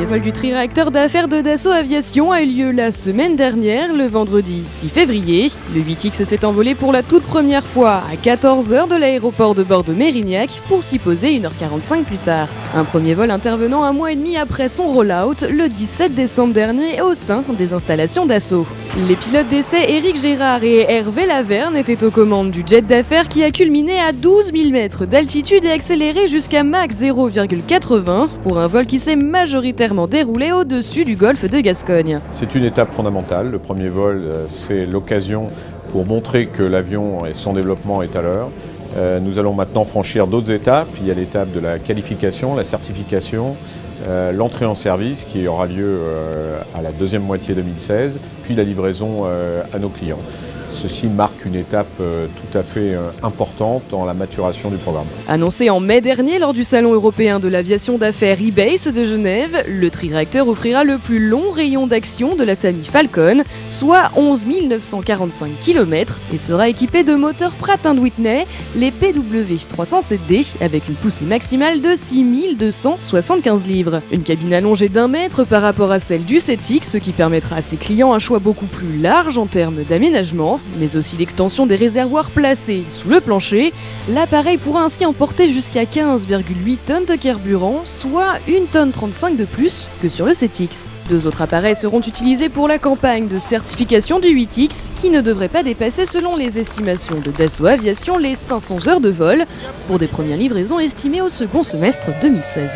premier vol du triréacteur d'affaires de Dassault Aviation a eu lieu la semaine dernière, le vendredi 6 février. Le 8X s'est envolé pour la toute première fois à 14 h de l'aéroport de bord de Mérignac pour s'y poser 1h45 plus tard. Un premier vol intervenant un mois et demi après son roll-out le 17 décembre dernier au sein des installations Dassault. Les pilotes d'essai Éric Gérard et Hervé Laverne étaient aux commandes du jet d'affaires qui a culminé à 12 000 mètres d'altitude et accéléré jusqu'à max 0,80 pour un vol qui s'est majoritairement déroulé au-dessus du golfe de Gascogne. C'est une étape fondamentale. Le premier vol, c'est l'occasion pour montrer que l'avion et son développement est à l'heure. Nous allons maintenant franchir d'autres étapes. Il y a l'étape de la qualification, la certification, l'entrée en service qui aura lieu à la deuxième moitié 2016, puis la livraison à nos clients. Ceci marque une étape tout à fait importante dans la maturation du programme. Annoncé en mai dernier lors du Salon européen de l'aviation d'affaires EBACE de Genève, le triréacteur offrira le plus long rayon d'action de la famille Falcon, soit 11 945 km, et sera équipé de moteurs Pratt & Whitney, les PW307D, avec une poussée maximale de 6 275 livres. Une cabine allongée d'1 mètre par rapport à celle du 7X, ce qui permettra à ses clients un choix beaucoup plus large en termes d'aménagement, mais aussi l'extension des réservoirs placés sous le plancher. L'appareil pourra ainsi emporter jusqu'à 15,8 tonnes de carburant, soit 1,35 tonne de plus que sur le 7X. 2 autres appareils seront utilisés pour la campagne de certification du 8X, qui ne devrait pas dépasser selon les estimations de Dassault Aviation les 500 heures de vol, pour des premières livraisons estimées au second semestre 2016.